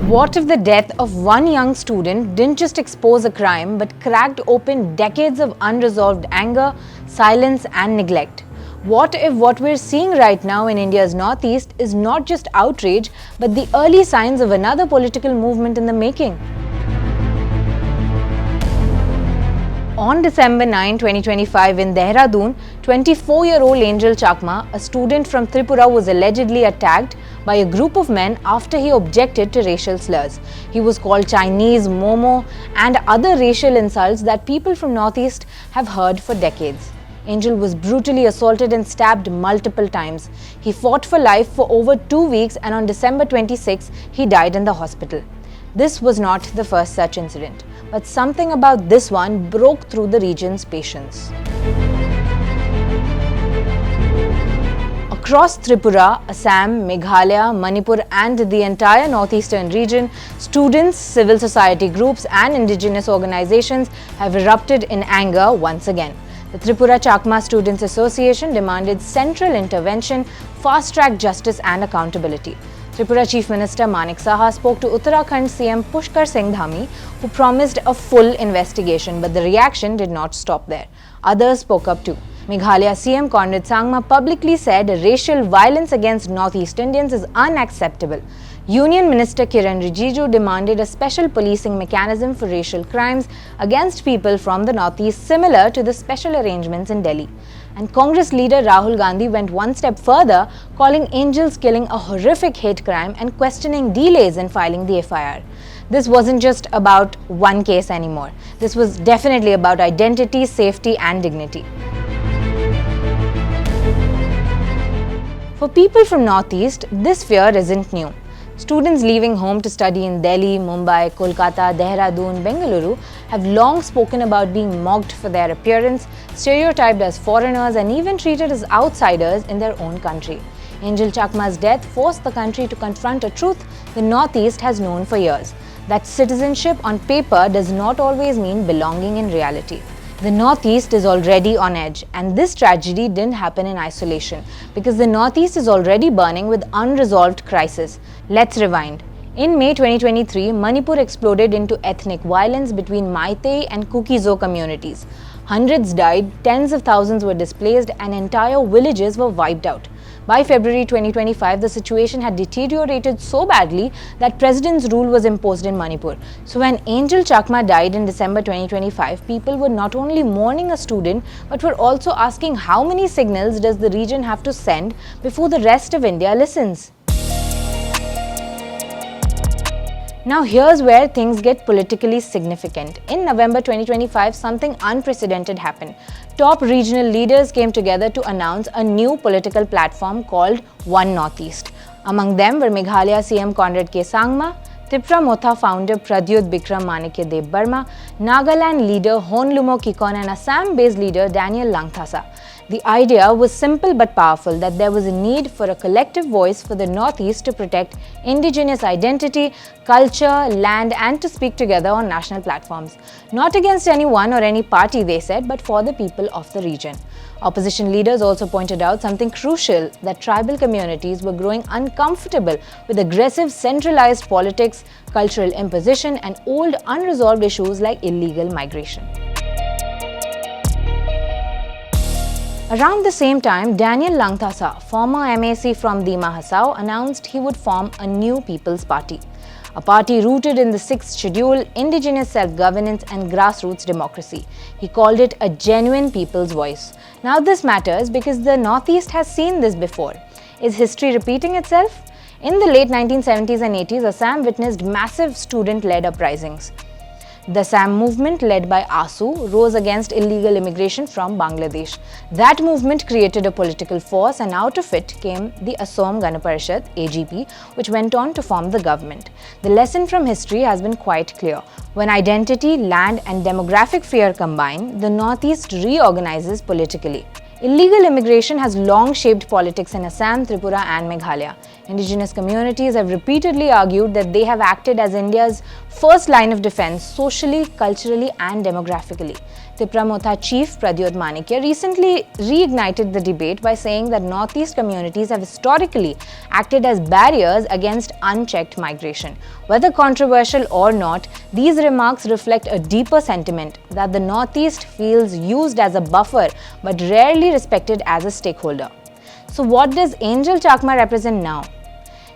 What if the death of one young student didn't just expose a crime but cracked open decades of unresolved anger, silence, and neglect? What if what we're seeing right now in India's northeast is not just outrage but the early signs of another political movement in the making? On December 9, 2025 in Dehradun, 24-year-old Anjel Chakma, a student from Tripura, was allegedly attacked by a group of men after he objected to racial slurs. He was called Chinese, momo, and other racial insults that people from Northeast have heard for decades. Anjel was brutally assaulted and stabbed multiple times. He fought for life for over 2 weeks, and on December 26, he died in the hospital. This was not the first such incident, but something about this one broke through the region's patience. Across Tripura, Assam, Meghalaya, Manipur and the entire northeastern region, students, civil society groups and indigenous organizations have erupted in anger once again. The Tripura Chakma Students Association demanded central intervention, fast-track justice and accountability. Tripura Chief Minister Manik Saha spoke to Uttarakhand CM Pushkar Singh Dhami, who promised a full investigation, but the reaction did not stop there. Others spoke up too. Meghalaya CM Conrad Sangma publicly said racial violence against Northeast Indians is unacceptable. Union Minister Kiran Rijiju demanded a special policing mechanism for racial crimes against people from the Northeast, similar to the special arrangements in Delhi. And Congress leader Rahul Gandhi went one step further, calling Angel's killing a horrific hate crime and questioning delays in filing the FIR. This wasn't just about one case anymore. This was definitely about identity, safety and dignity. For people from Northeast, this fear isn't new. Students leaving home to study in Delhi, Mumbai, Kolkata, Dehradun, Bengaluru have long spoken about being mocked for their appearance, stereotyped as foreigners and even treated as outsiders in their own country. Anjel Chakma's death forced the country to confront a truth the Northeast has known for years, that citizenship on paper does not always mean belonging in reality. The Northeast is already on edge, and this tragedy didn't happen in isolation because the Northeast is already burning with unresolved crisis. Let's rewind. In May 2023, Manipur exploded into ethnic violence between Meitei and Kuki-Zo communities. Hundreds died, tens of thousands were displaced, and entire villages were wiped out. By February 2025, the situation had deteriorated so badly that President's rule was imposed in Manipur. So when Anjel Chakma died in December 2025, people were not only mourning a student, but were also asking how many signals does the region have to send before the rest of India listens. Now here's where things get politically significant. In November 2025, something unprecedented happened. Top regional leaders came together to announce a new political platform called One Northeast. Among them were Meghalaya CM Conrad K. Sangma, Tripura Motha founder Pradyut Bikram Manikya Deb Burma, Nagaland leader Honlumo Kikon and Assam-based leader Daniel Langthasa. The idea was simple but powerful, that there was a need for a collective voice for the Northeast to protect indigenous identity, culture, land and to speak together on national platforms. Not against anyone or any party, they said, but for the people of the region. Opposition leaders also pointed out something crucial, that tribal communities were growing uncomfortable with aggressive centralized politics, cultural imposition and old unresolved issues like illegal migration. Around the same time, Daniel Langthasa, former MAC from Dima Hasao, announced he would form a new People's Party, a party rooted in the 6th schedule, indigenous self-governance and grassroots democracy. He called it a genuine people's voice. Now this matters because the Northeast has seen this before. Is history repeating itself? In the late 1970s and 80s, Assam witnessed massive student-led uprisings. The Assam movement, led by ASU, rose against illegal immigration from Bangladesh. That movement created a political force, and out of it came the Assam Gana Parishad (AGP), which went on to form the government. The lesson from history has been quite clear. When identity, land and demographic fear combine, the Northeast reorganizes politically. Illegal immigration has long shaped politics in Assam, Tripura and Meghalaya. Indigenous communities have repeatedly argued that they have acted as India's first line of defense socially, culturally and demographically. Tipramotha chief Pradyot Manikya recently reignited the debate by saying that Northeast communities have historically acted as barriers against unchecked migration. Whether controversial or not, these remarks reflect a deeper sentiment that the Northeast feels used as a buffer but rarely respected as a stakeholder. So what does Anjel Chakma represent now?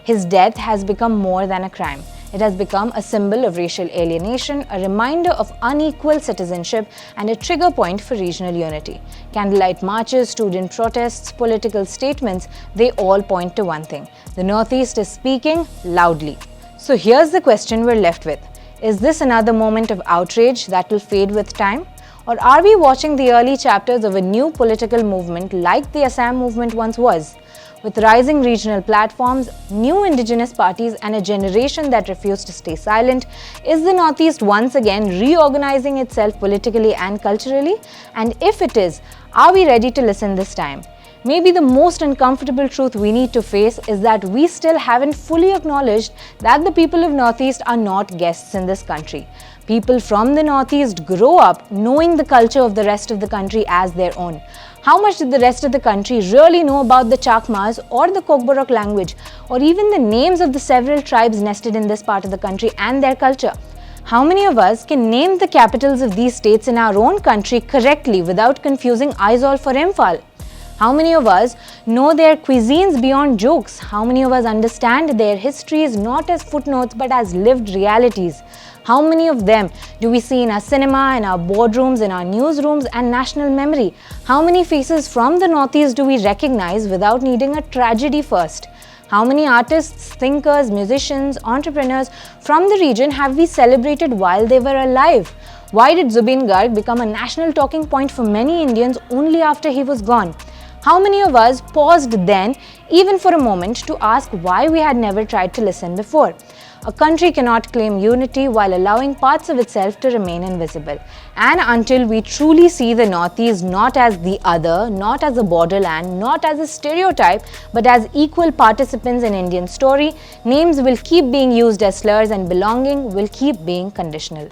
His death has become more than a crime. It has become a symbol of racial alienation, a reminder of unequal citizenship, and a trigger point for regional unity. Candlelight marches, student protests, political statements, they all point to one thing. The Northeast is speaking loudly. So here's the question we're left with. Is this another moment of outrage that will fade with time? Or are we watching the early chapters of a new political movement like the Assam movement once was? With rising regional platforms, new indigenous parties, and a generation that refused to stay silent, is the Northeast once again reorganizing itself politically and culturally? And if it is, are we ready to listen this time? Maybe the most uncomfortable truth we need to face is that we still haven't fully acknowledged that the people of Northeast are not guests in this country. People from the Northeast grow up knowing the culture of the rest of the country as their own. How much did the rest of the country really know about the Chakmas or the Kokborok language, or even the names of the several tribes nested in this part of the country and their culture? How many of us can name the capitals of these states in our own country correctly without confusing Aizawl for Imphal? How many of us know their cuisines beyond jokes? How many of us understand their histories not as footnotes but as lived realities? How many of them do we see in our cinema, in our boardrooms, in our newsrooms and national memory? How many faces from the Northeast do we recognize without needing a tragedy first? How many artists, thinkers, musicians, entrepreneurs from the region have we celebrated while they were alive? Why did Zubeen Garg become a national talking point for many Indians only after he was gone? How many of us paused then, even for a moment, to ask why we had never tried to listen before? A country cannot claim unity while allowing parts of itself to remain invisible. And until we truly see the Northeast not as the other, not as a borderland, not as a stereotype, but as equal participants in Indian story, names will keep being used as slurs and belonging will keep being conditional.